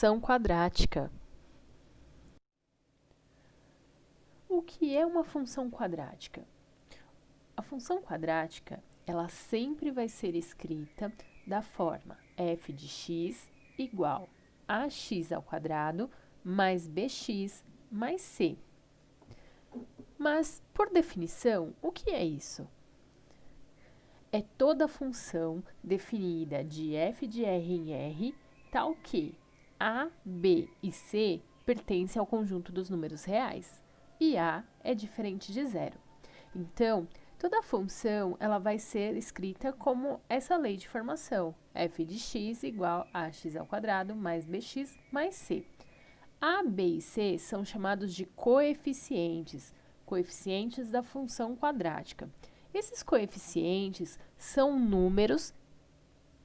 função quadrática. O que é uma função quadrática? A função quadrática, ela sempre vai ser escrita da forma f de x igual a x ao quadrado mais bx mais c. Mas, por definição, o que é isso? É toda função definida de f de r em r, tal que a, b e c pertencem ao conjunto dos números reais, e a é diferente de zero. Então, toda função ela vai ser escrita como essa lei de formação, f de x igual a x ao quadrado mais bx mais c. A, b e c são chamados de coeficientes, coeficientes da função quadrática. Esses coeficientes são números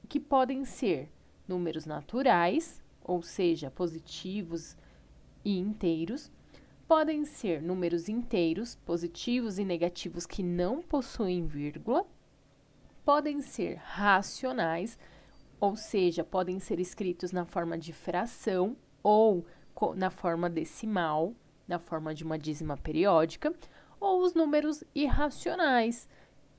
que podem ser números naturais, ou seja, positivos e inteiros, podem ser números inteiros, positivos e negativos que não possuem vírgula, podem ser racionais, ou seja, podem ser escritos na forma de fração ou na forma decimal, na forma de uma dízima periódica, ou os números irracionais.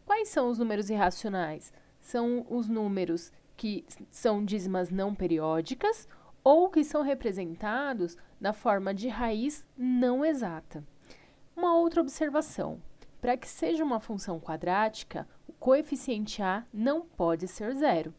Quais são os números irracionais? São os números que são dízimas não periódicas ou que são representados na forma de raiz não exata. Uma outra observação: para que seja uma função quadrática, o coeficiente a não pode ser zero.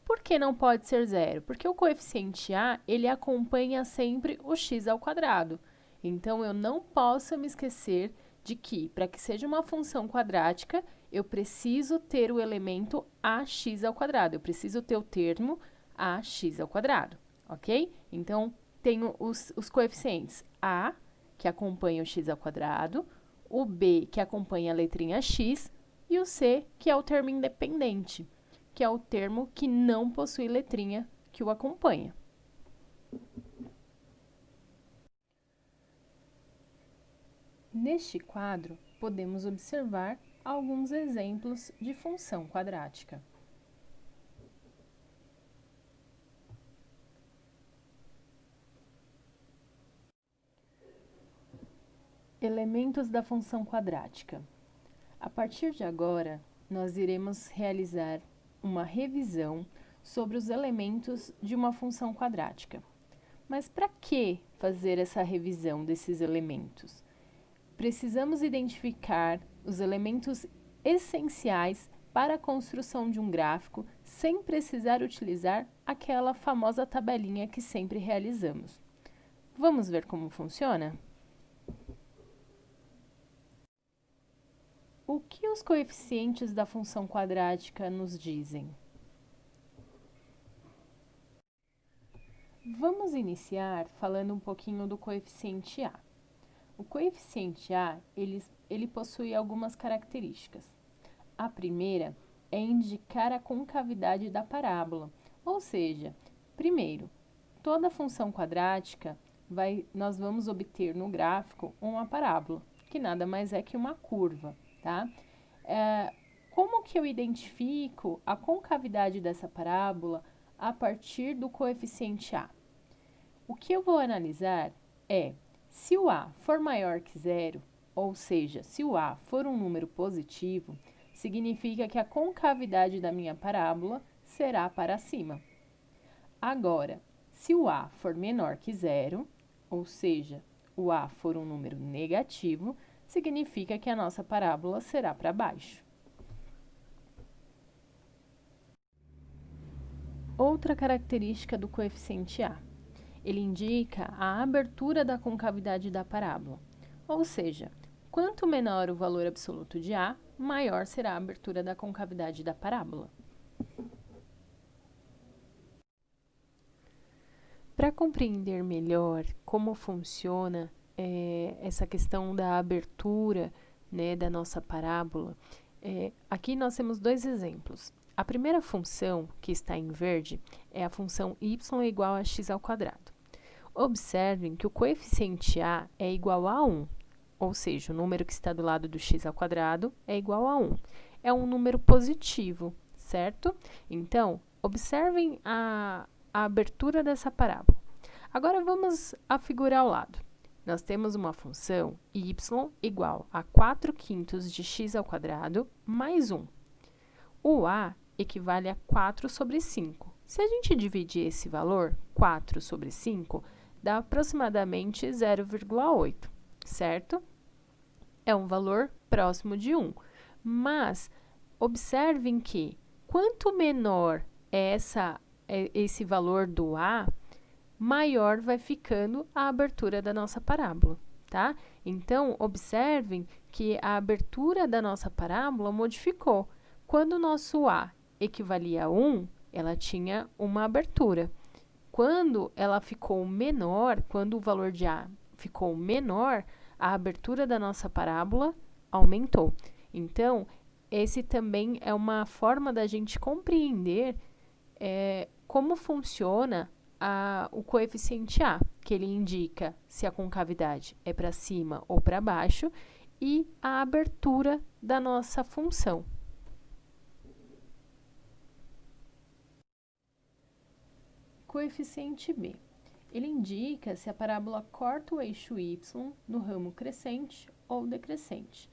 Por que não pode ser zero? Porque o coeficiente a, ele acompanha sempre o x ao quadrado. Então, eu não posso me esquecer de que, para que seja uma função quadrática, eu preciso ter o elemento ax ao quadrado. Eu preciso ter o termo ax ao quadrado, ok? Então, tenho os coeficientes a, que acompanha o x ao quadrado, o b, que acompanha a letrinha x, e o c, que é o termo independente, que é o termo que não possui letrinha que o acompanha. Neste quadro, podemos observar alguns exemplos de função quadrática. Elementos da função quadrática. A partir de agora, nós iremos realizar uma revisão sobre os elementos de uma função quadrática. Mas para que fazer essa revisão desses elementos? Precisamos identificar os elementos essenciais para a construção de um gráfico sem precisar utilizar aquela famosa tabelinha que sempre realizamos. Vamos ver como funciona? O que os coeficientes da função quadrática nos dizem? Vamos iniciar falando um pouquinho do coeficiente a. O coeficiente a, ele possui algumas características. A primeira é indicar a concavidade da parábola, ou seja, primeiro, toda função quadrática, nós vamos obter no gráfico uma parábola, que nada mais é que uma curva, tá? Como que eu identifico a concavidade dessa parábola a partir do coeficiente a? O que eu vou analisar é, se o a for maior que zero, ou seja, se o a for um número positivo, significa que a concavidade da minha parábola será para cima. Agora, se o a for menor que zero, ou seja, o a for um número negativo, significa que a nossa parábola será para baixo. Outra característica do coeficiente a. Ele indica a abertura da concavidade da parábola, ou seja, quanto menor o valor absoluto de a, maior será a abertura da concavidade da parábola. Para compreender melhor como funciona essa questão da abertura, né, da nossa parábola, aqui nós temos dois exemplos. A primeira função, que está em verde, é a função y é igual a x ao quadrado. Observem que o coeficiente a é igual a 1, ou seja, o número que está do lado do x ao quadrado é igual a 1. É um número positivo, certo? Então, observem a abertura dessa parábola. Agora, vamos afigurar ao lado. Nós temos uma função y igual a 4/5 de x ao quadrado mais 1. O a equivale a 4 sobre 5. Se a gente dividir esse valor, 4 sobre 5, dá aproximadamente 0,8, certo? É um valor próximo de 1. Mas, observem que, quanto menor é esse valor do a, maior vai ficando a abertura da nossa parábola, tá? Então, observem que a abertura da nossa parábola modificou. Quando o nosso a equivalia a 1, ela tinha uma abertura. Quando ela ficou menor, quando o valor de a ficou menor, a abertura da nossa parábola aumentou. Então, esse também é uma forma da gente compreender como funciona o coeficiente A, que ele indica se a concavidade é para cima ou para baixo, e a abertura da nossa função. Coeficiente B. Ele indica se a parábola corta o eixo y no ramo crescente ou decrescente.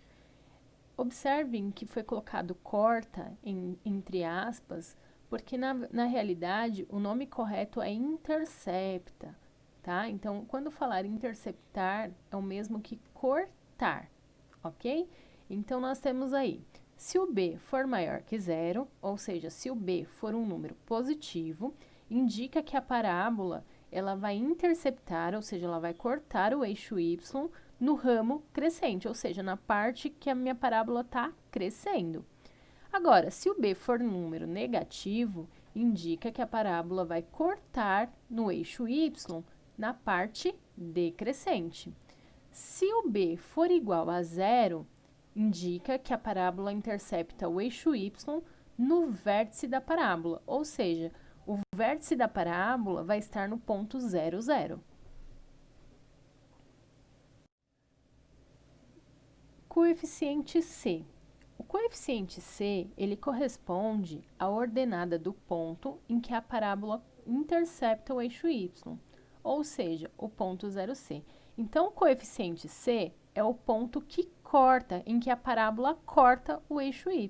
Observem que foi colocado corta entre aspas, porque na realidade o nome correto é intercepta, tá? Então, quando falar interceptar, é o mesmo que cortar, ok? Então, nós temos aí, se o b for maior que zero, ou seja, se o b for um número positivo, indica que a parábola ela vai interceptar, ou seja, ela vai cortar o eixo y no ramo crescente, ou seja, na parte que a minha parábola está crescendo. Agora, se o b for um número negativo, indica que a parábola vai cortar no eixo y na parte decrescente. Se o b for igual a zero, indica que a parábola intercepta o eixo y no vértice da parábola, ou seja, o vértice da parábola vai estar no ponto 0, 0. Coeficiente C. O coeficiente C, ele corresponde à ordenada do ponto em que a parábola intercepta o eixo y, ou seja, o ponto 0C. Então, o coeficiente C é o ponto que corta, em que a parábola corta o eixo y,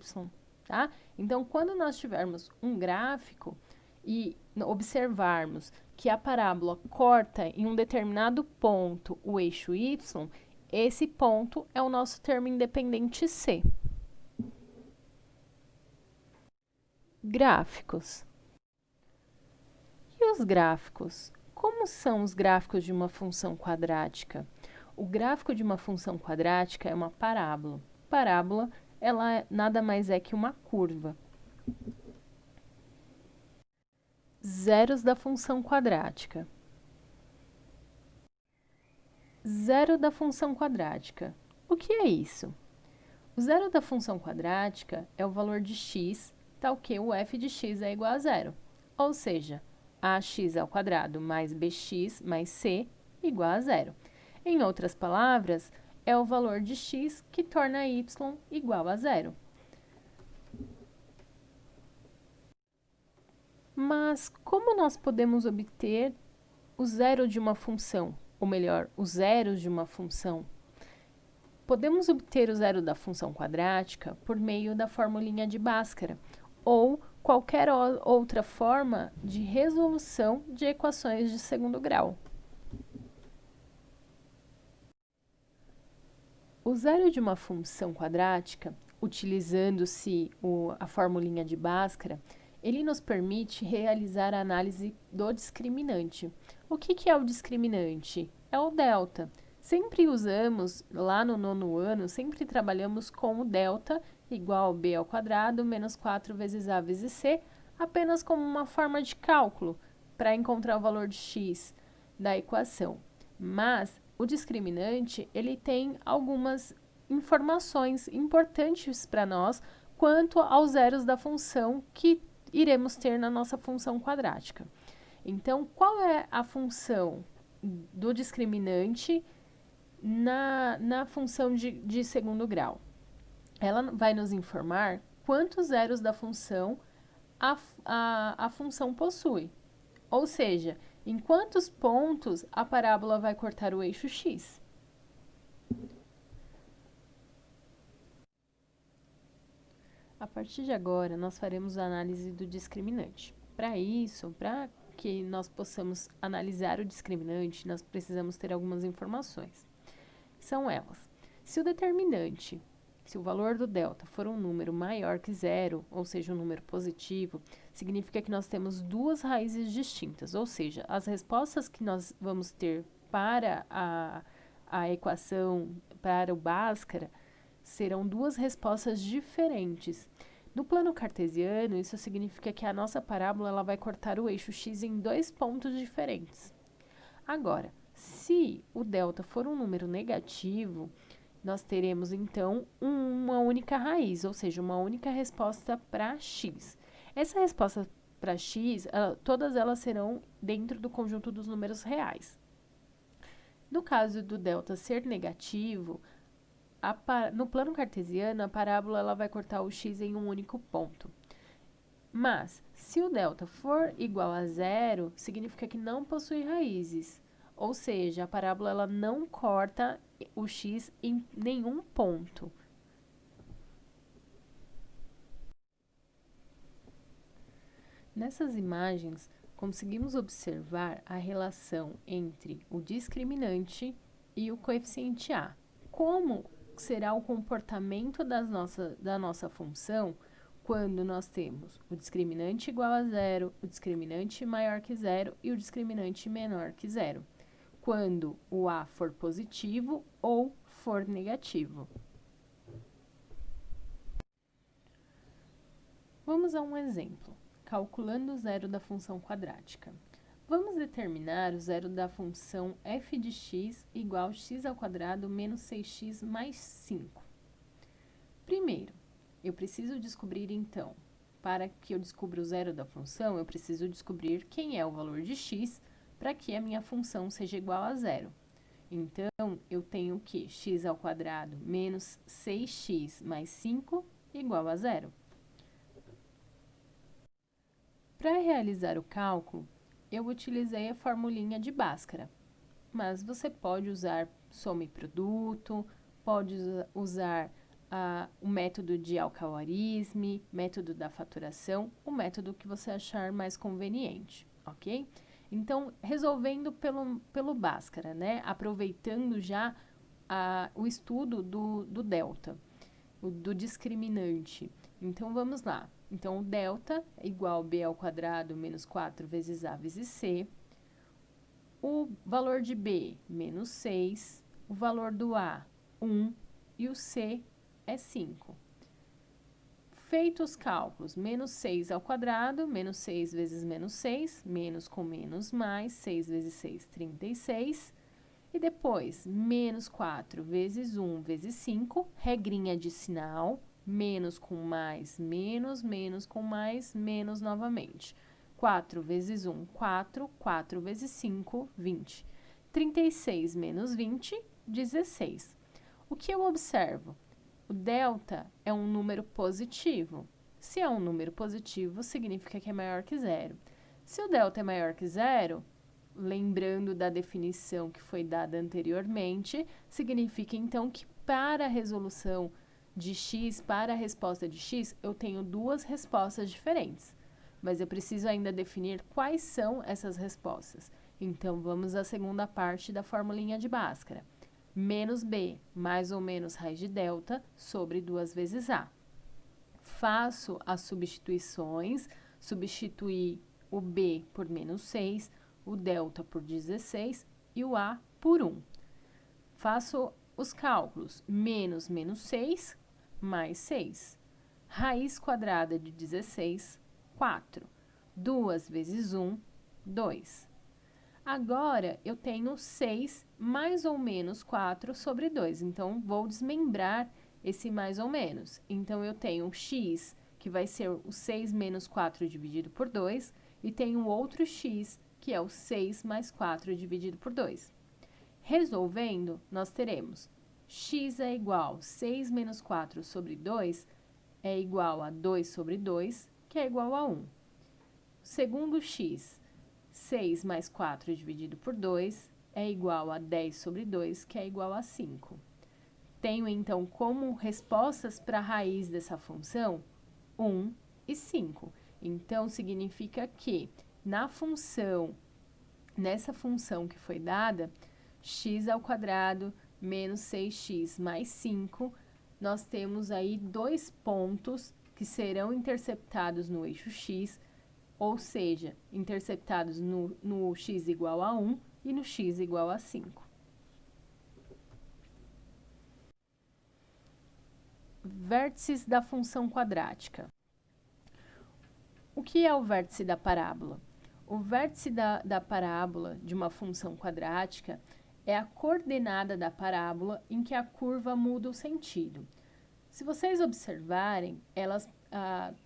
tá? Então, quando nós tivermos um gráfico e observarmos que a parábola corta em um determinado ponto o eixo y, esse ponto é o nosso termo independente C. Gráficos. E os gráficos? Como são os gráficos de uma função quadrática? O gráfico de uma função quadrática é uma parábola. Parábola, ela nada mais é que uma curva. Zeros da função quadrática. Zero da função quadrática. O que é isso? O zero da função quadrática é o valor de x, tal que o f de x é igual a zero. Ou seja, ax ao quadrado mais bx mais c igual a zero. Em outras palavras, é o valor de x que torna y igual a zero. Mas como nós podemos obter o zero de uma função? Ou melhor, os zeros de uma função? Podemos obter o zero da função quadrática por meio da formulinha de Bhaskara, ou qualquer outra forma de resolução de equações de segundo grau. O zero de uma função quadrática, utilizando-se a formulinha de Bhaskara, ele nos permite realizar a análise do discriminante. O que é o discriminante? É o delta. Sempre usamos, lá no 9º ano, sempre trabalhamos com o delta igual a b ao quadrado menos 4 vezes a vezes c, apenas como uma forma de cálculo para encontrar o valor de x da equação. Mas o discriminante, ele tem algumas informações importantes para nós quanto aos zeros da função que iremos ter na nossa função quadrática. Então, qual é a função do discriminante na função de segundo grau? Ela vai nos informar quantos zeros da função a função possui. Ou seja, Em quantos pontos a parábola vai cortar o eixo x? A partir de agora, nós faremos a análise do discriminante. Para isso, para que nós possamos analisar o discriminante, nós precisamos ter algumas informações. São elas: se o determinante, se o valor do delta for um número maior que zero, ou seja, um número positivo, significa que nós temos duas raízes distintas, ou seja, as respostas que nós vamos ter para a equação, para o Bhaskara, serão duas respostas diferentes. No plano cartesiano, isso significa que a nossa parábola ela vai cortar o eixo x em dois pontos diferentes. Agora, se o delta for um número negativo, nós teremos então uma única raiz, ou seja, uma única resposta para x. Essa resposta para x, todas elas serão dentro do conjunto dos números reais. No caso do delta ser negativo, no plano cartesiano, a parábola ela vai cortar o x em um único ponto. Mas, se o delta for igual a zero, significa que não possui raízes. Ou seja, a parábola ela não corta o x em nenhum ponto. Nessas imagens, conseguimos observar a relação entre o discriminante e o coeficiente a. Como será o comportamento da nossa função quando nós temos o discriminante igual a zero, o discriminante maior que zero e o discriminante menor que zero, quando o a for positivo ou for negativo. Vamos a um exemplo, calculando o zero da função quadrática. Vamos determinar o zero da função f de x igual a x ao quadrado menos 6x mais 5. Primeiro, eu preciso descobrir, então, para que eu descubra o zero da função, eu preciso descobrir quem é o valor de x para que a minha função seja igual a zero. Então, eu tenho que x ao quadrado menos 6x mais 5 igual a zero. Para realizar o cálculo, eu utilizei a formulinha de Bhaskara, mas você pode usar soma e produto, pode usar o método de Al-Khawarizmi, método da faturação, o método que você achar mais conveniente, ok? Então, resolvendo pelo Bhaskara, né? Aproveitando já o estudo do delta, do discriminante. Então, vamos lá. Então, o delta é igual a b ao quadrado menos 4 vezes a vezes c. O valor de b, menos 6. O valor do a, 1. E o c é 5. Feitos os cálculos, menos 6 ao quadrado, menos 6 vezes menos 6, menos com menos mais, 6 vezes 6, 36. E depois, menos 4 vezes 1 vezes 5, regrinha de sinal, menos com mais, menos, menos com mais, menos novamente. 4 vezes 1, 4, 4 vezes 5, 20. 36 menos 20, 16. O que eu observo? O delta é um número positivo. Se é um número positivo, significa que é maior que zero. Se o delta é maior que zero, lembrando da definição que foi dada anteriormente, significa então que para a resolução de x, para a resposta de x, eu tenho duas respostas diferentes. Mas eu preciso ainda definir quais são essas respostas. Então, vamos à segunda parte da formulinha de Bhaskara. Menos b, mais ou menos raiz de delta, sobre 2 vezes a. Faço as substituições, substituir o b por menos 6, o delta por 16 e o a por 1. Faço os cálculos, menos 6, mais 6. Raiz quadrada de 16, 4. 2 vezes 1, 2. Agora, eu tenho 6 mais ou menos 4 sobre 2. Então, vou desmembrar esse mais ou menos. Então, eu tenho x, que vai ser o 6 menos 4 dividido por 2, e tenho outro x, que é o 6 mais 4 dividido por 2. Resolvendo, nós teremos x é igual a 6 menos 4 sobre 2 é igual a 2 sobre 2, que é igual a 1. Segundo x, 6 mais 4 dividido por 2 é igual a 10 sobre 2, que é igual a 5. Tenho, então, como respostas para a raiz dessa função 1 e 5. Então, significa que nessa função que foi dada, x ao quadrado menos 6x mais 5, nós temos aí dois pontos que serão interceptados no eixo x, ou seja, interceptados no x igual a 1 e no x igual a 5. Vértices da função quadrática. O que é o vértice da parábola? O vértice da parábola de uma função quadrática é a coordenada da parábola em que a curva muda o sentido. Se vocês observarem,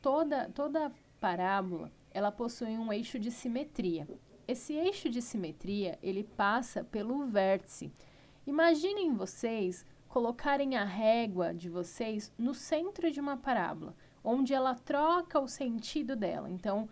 toda parábola ela possui um eixo de simetria. Esse eixo de simetria ele passa pelo vértice. Imaginem vocês colocarem a régua de vocês no centro de uma parábola, onde ela troca o sentido dela. Então,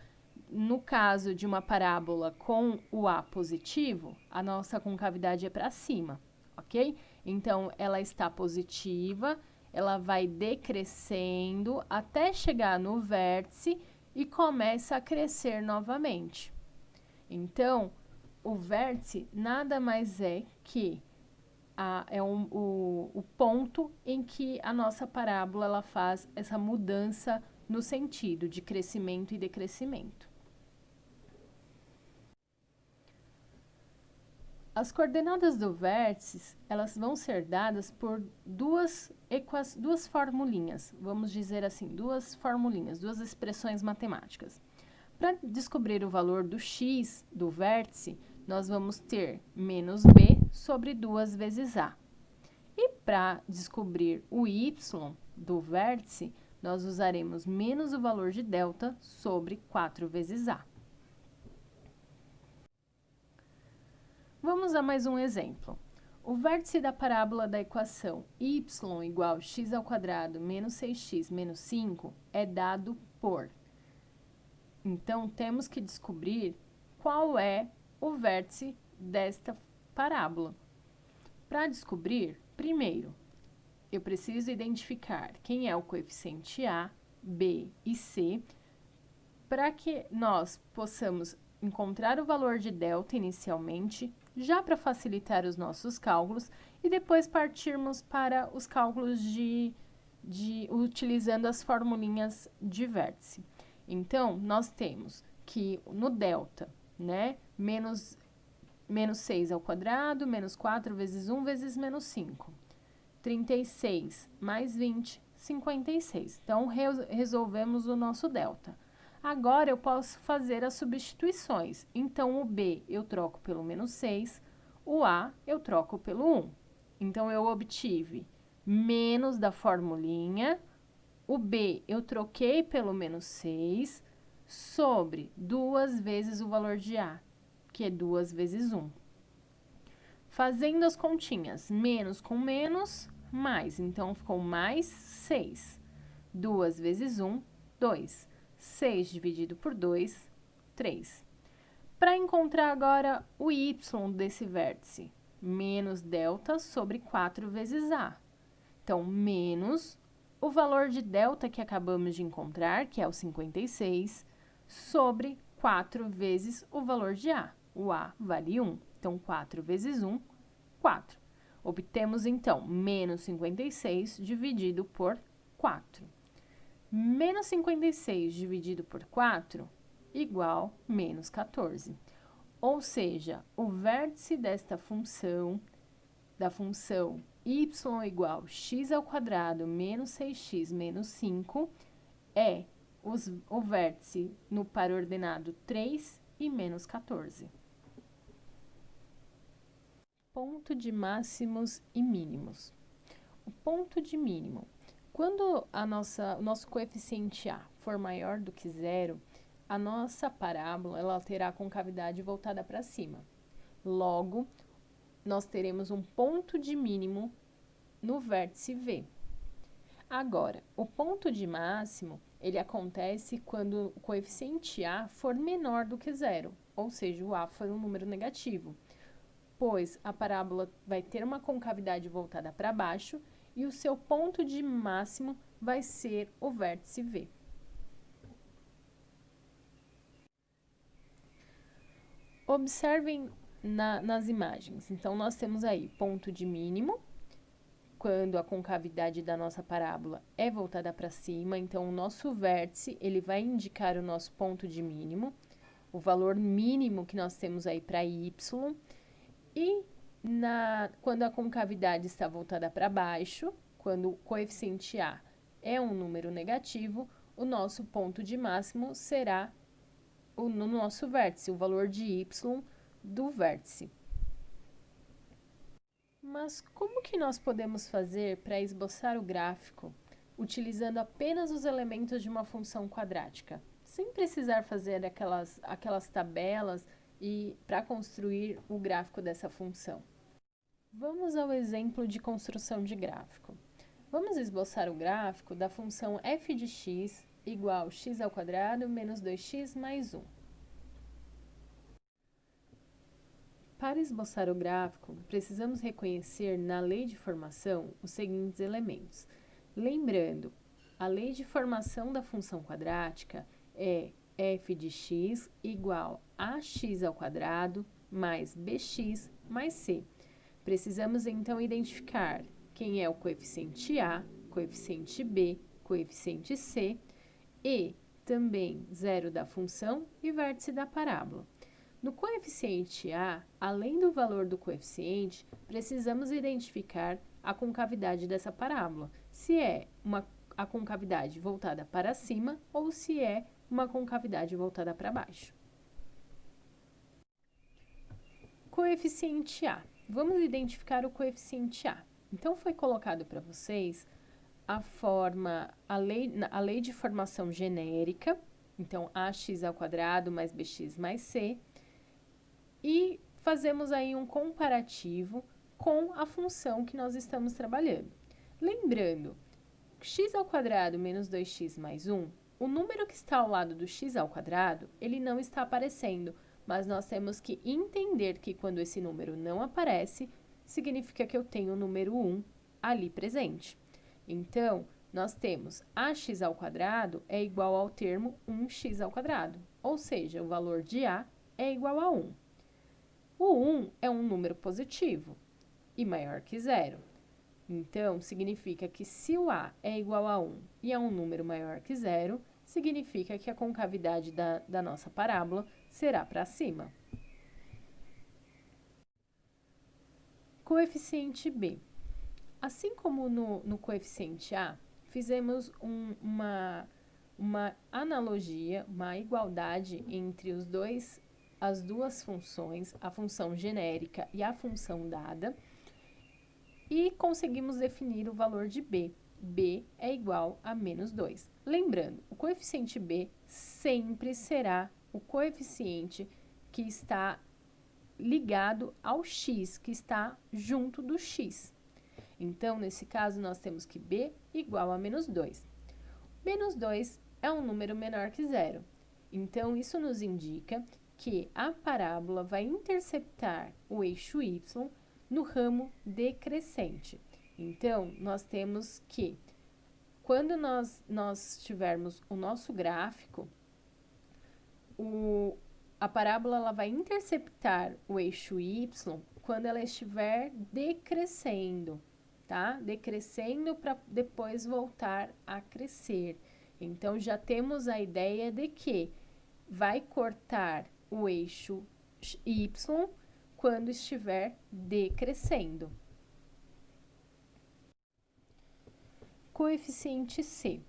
no caso de uma parábola com o A positivo, a nossa concavidade é para cima, ok? Então, ela está positiva, ela vai decrescendo até chegar no vértice e começa a crescer novamente. Então, o vértice nada mais é que o ponto em que a nossa parábola ela faz essa mudança no sentido de crescimento e decrescimento. As coordenadas do vértice, elas vão ser dadas por duas formulinhas, vamos dizer assim, duas formulinhas, duas expressões matemáticas. Para descobrir o valor do x do vértice, nós vamos ter menos b sobre 2 vezes a. E para descobrir o y do vértice, nós usaremos menos o valor de delta sobre 4 vezes a. Vamos a mais um exemplo. O vértice da parábola da equação y igual x ao quadrado menos 6x menos 5 é dado por. Então, temos que descobrir qual é o vértice desta parábola. Para descobrir, primeiro, eu preciso identificar quem é o coeficiente A, B e C, para que nós possamos encontrar o valor de delta inicialmente, já para facilitar os nossos cálculos, e depois partirmos para os cálculos utilizando as formulinhas de vértice. Então, nós temos que no delta, né, menos 6 ao quadrado, menos 4 vezes 1 vezes menos 5. 36 mais 20, 56. Então, resolvemos o nosso delta. Agora, eu posso fazer as substituições. Então, o B eu troco pelo menos 6, o A eu troco pelo 1. Então, eu obtive menos da formulinha, o B eu troquei pelo menos 6, sobre 2 vezes o valor de A, que é 2 vezes 1. Fazendo as continhas, menos com menos, mais. Então, ficou mais 6. 2 vezes 1, 2. 6 dividido por 2, 3. Para encontrar agora o y desse vértice, menos delta sobre 4 vezes A. Então, menos o valor de delta que acabamos de encontrar, que é o 56, sobre 4 vezes o valor de A. O A vale 1. Então, 4 vezes 1, 4. Obtemos, então, menos 56 dividido por 4. Menos 56 dividido por 4 igual menos 14. Ou seja, o vértice desta função, da função y igual x ao quadrado menos 6x menos 5, é o vértice no par ordenado 3 e menos 14. Ponto de máximos e mínimos. O ponto de mínimo. Quando o nosso coeficiente A for maior do que zero, a nossa parábola ela terá a concavidade voltada para cima. Logo, nós teremos um ponto de mínimo no vértice V. Agora, o ponto de máximo, ele acontece quando o coeficiente A for menor do que zero. ou seja, o a foi um número negativo, pois a parábola vai ter uma concavidade voltada para baixo e o seu ponto de máximo vai ser o vértice V. Observem nas imagens. Então, nós temos aí ponto de mínimo, quando a concavidade da nossa parábola é voltada para cima. Então, o nosso vértice, ele vai indicar o nosso ponto de mínimo, o valor mínimo que nós temos aí para y. E quando a concavidade está voltada para baixo, quando o coeficiente a é um número negativo, o nosso ponto de máximo será no nosso vértice, o valor de y do vértice. Mas como que nós podemos fazer para esboçar o gráfico utilizando apenas os elementos de uma função quadrática, sem precisar fazer aquelas tabelas e para construir o gráfico dessa função? Vamos ao exemplo de construção de gráfico. Vamos esboçar o gráfico da função f de x igual x ao quadrado menos 2x mais 1. Para esboçar o gráfico, precisamos reconhecer na lei de formação os seguintes elementos. Lembrando, a lei de formação da função quadrática é f de x igual a x ao quadrado mais bx mais c. Precisamos, então, identificar quem é o coeficiente a, coeficiente b, coeficiente c e também zero da função e vértice da parábola. No coeficiente a, além do valor do coeficiente, precisamos identificar a concavidade dessa parábola, se é a concavidade voltada para cima ou se é uma concavidade voltada para baixo. Coeficiente a. Vamos identificar o coeficiente a. Então, foi colocado para vocês a lei de formação genérica, então, ax ao quadrado mais bx mais c, e fazemos aí um comparativo com a função que nós estamos trabalhando. Lembrando, x ao quadrado menos 2x mais 1, o número que está ao lado do x ao quadrado, ele não está aparecendo, mas nós temos que entender que quando esse número não aparece, significa que eu tenho o número 1 ali presente. Então, nós temos ax ao quadrado é igual ao termo 1x ao quadrado, ou seja, o valor de a é igual a 1. O 1 é um número positivo e maior que zero. Então, significa que se o a é igual a 1 e é um número maior que zero, significa que a concavidade da nossa parábola será para cima. Coeficiente b. Assim como no coeficiente a, fizemos uma analogia, uma igualdade entre as duas funções, a função genérica e a função dada, e conseguimos definir o valor de b. b é igual a menos 2. Lembrando, o coeficiente b sempre será o coeficiente que está ligado ao x, que está junto do x. Então, nesse caso, nós temos que b igual a menos 2. Menos 2 é um número menor que zero. Então, isso nos indica que a parábola vai interceptar o eixo y no ramo decrescente. Então, nós temos que, quando nós tivermos o nosso gráfico, a parábola ela vai interceptar o eixo y quando ela estiver decrescendo, tá? Decrescendo para depois voltar a crescer. Então, já temos a ideia de que vai cortar o eixo y quando estiver decrescendo. Coeficiente c.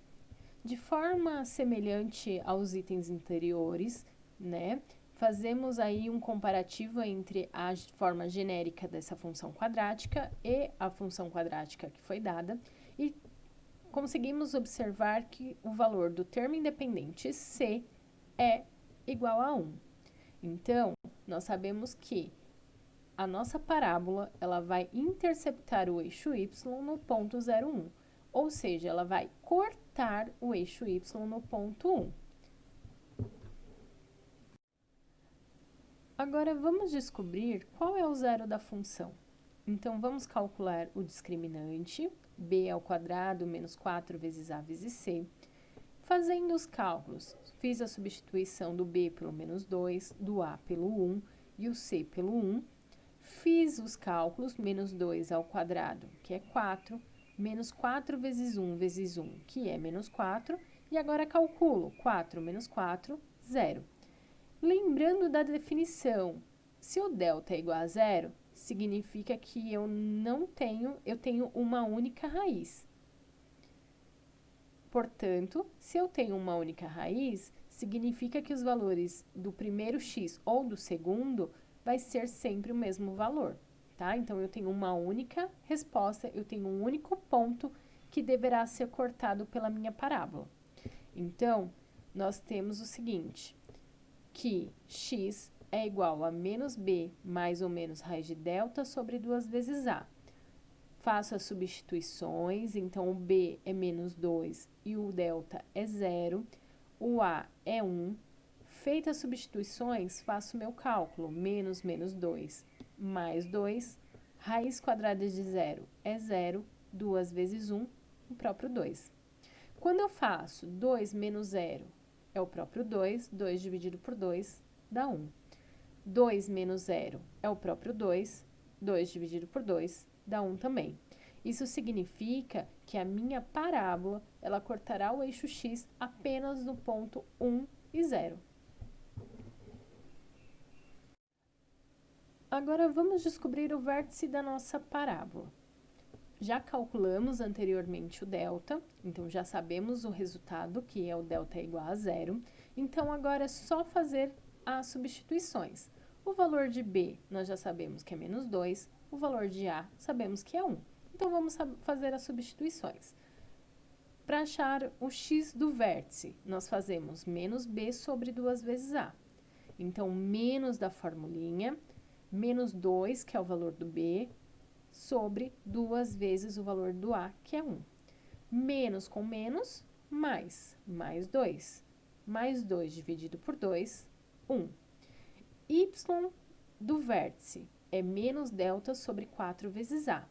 De forma semelhante aos itens anteriores, né, fazemos aí um comparativo entre a forma genérica dessa função quadrática e a função quadrática que foi dada e conseguimos observar que o valor do termo independente c é igual a 1. Então, nós sabemos que a nossa parábola ela vai interceptar o eixo y no ponto 0,1, ou seja, ela vai cortar o eixo y no ponto 1. Agora, vamos descobrir qual é o zero da função. Então, vamos calcular o discriminante, b ao quadrado menos 4 vezes a vezes c. Fazendo os cálculos, fiz a substituição do b pelo menos 2, do a pelo 1 e o c pelo 1. Fiz os cálculos, menos 2 ao quadrado, que é 4, menos 4 vezes 1 vezes 1, que é menos 4. E agora calculo 4 menos 4, 0. Lembrando da definição, se o delta é igual a zero, significa que eu tenho uma única raiz. Portanto, se eu tenho uma única raiz, significa que os valores do primeiro x ou do segundo vai ser sempre o mesmo valor, tá? Então, eu tenho uma única resposta, eu tenho um único ponto que deverá ser cortado pela minha parábola. Então, nós temos o seguinte, que x é igual a menos b mais ou menos raiz de delta sobre 2 vezes a. Faço as substituições, então o b é menos 2 e o delta é 0, o a é 1. Feitas as substituições, faço meu cálculo, menos 2 mais 2, raiz quadrada de 0 é 0, 2 vezes 1, o próprio 2. Quando eu faço 2 menos 0, é o próprio 2, 2 dividido por 2 dá 1. 2 menos 0 é o próprio 2, 2 dividido por 2 dá 1 também. Isso significa que a minha parábola, ela cortará o eixo x apenas no ponto 1 e 0. Agora, vamos descobrir o vértice da nossa parábola. Já calculamos anteriormente o delta, então já sabemos o resultado, que é o delta é igual a 0. Então, agora é só fazer as substituições. O valor de b, nós já sabemos que é menos 2, o valor de a, sabemos que é 1. Então, vamos fazer as substituições. Para achar o x do vértice, nós fazemos menos b sobre 2 vezes a. Então, menos da formulinha, menos 2, que é o valor do b, sobre 2 vezes o valor do a, que é 1. Menos com menos, mais 2. Mais 2 dividido por 2, 1. Y do vértice é menos delta sobre 4 vezes a.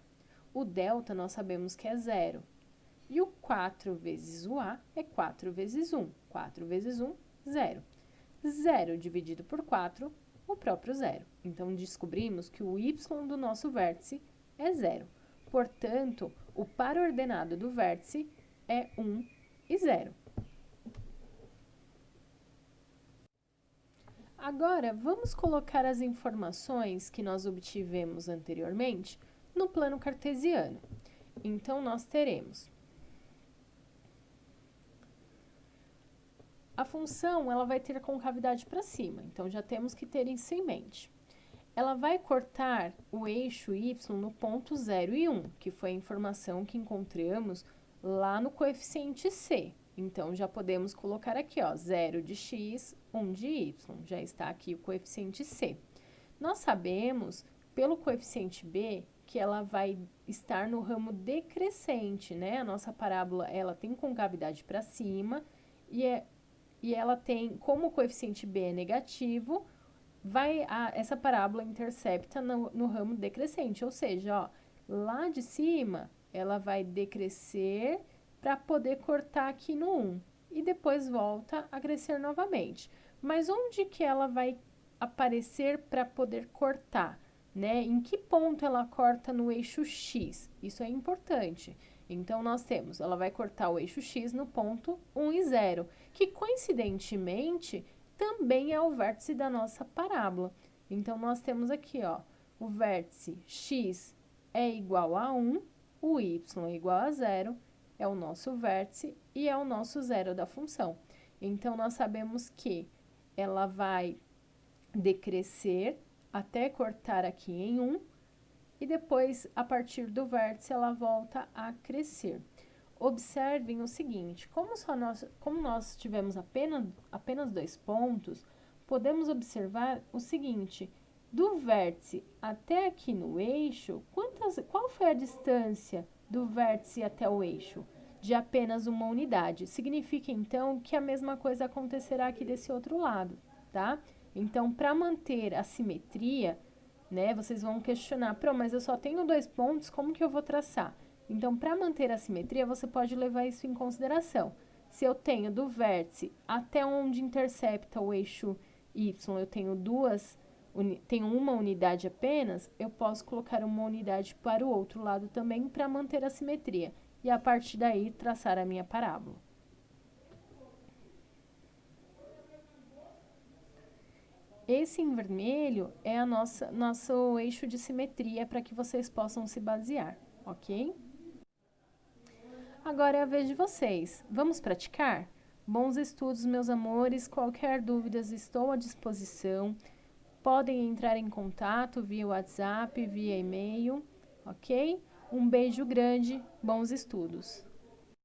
O delta nós sabemos que é 0. E o 4 vezes o a é 4 vezes 1. 4 vezes 1, 0. 0 dividido por 4, o próprio 0. Então, descobrimos que o y do nosso vértice é 0. Portanto, o par ordenado do vértice é 1 e 0. Agora, vamos colocar as informações que nós obtivemos anteriormente no plano cartesiano. Então, nós teremos a função, ela vai ter a concavidade para cima, então já temos que ter isso em mente. Ela vai cortar o eixo y no ponto 0 e 1, que foi a informação que encontramos lá no coeficiente c. Então, já podemos colocar aqui, ó, 0 de x, 1 de y. Já está aqui o coeficiente c. Nós sabemos, pelo coeficiente b, que ela vai estar no ramo decrescente, né? A nossa parábola, ela tem concavidade para cima e ela tem, como o coeficiente b é negativo, essa parábola intercepta no ramo decrescente, ou seja, ó, lá de cima, ela vai decrescer para poder cortar aqui no 1, e depois volta a crescer novamente. Mas onde que ela vai aparecer para poder cortar, né? Em que ponto ela corta no eixo x? Isso é importante. Então, nós temos, ela vai cortar o eixo x no ponto 1 e 0, que coincidentemente também é o vértice da nossa parábola. Então, nós temos aqui, ó, o vértice x é igual a 1, o y é igual a 0, é o nosso vértice e é o nosso zero da função. Então, nós sabemos que ela vai decrescer até cortar aqui em 1, e depois, a partir do vértice, ela volta a crescer. Observem o seguinte, como nós tivemos apenas 2 pontos, podemos observar o seguinte, do vértice até aqui no eixo, qual foi a distância do vértice até o eixo? De apenas uma unidade. Significa, então, que a mesma coisa acontecerá aqui desse outro lado, tá? Então, para manter a simetria, né, vocês vão questionar, mas eu só tenho 2 pontos, como que eu vou traçar? Então, para manter a simetria, você pode levar isso em consideração. Se eu tenho do vértice até onde intercepta o eixo Y, eu tenho tenho uma unidade apenas, eu posso colocar uma unidade para o outro lado também para manter a simetria. E a partir daí, traçar a minha parábola. Esse em vermelho é nosso eixo de simetria para que vocês possam se basear, ok? Agora é a vez de vocês. Vamos praticar? Bons estudos, meus amores. Qualquer dúvida, estou à disposição. Podem entrar em contato via WhatsApp, via e-mail, ok? Um beijo grande, bons estudos!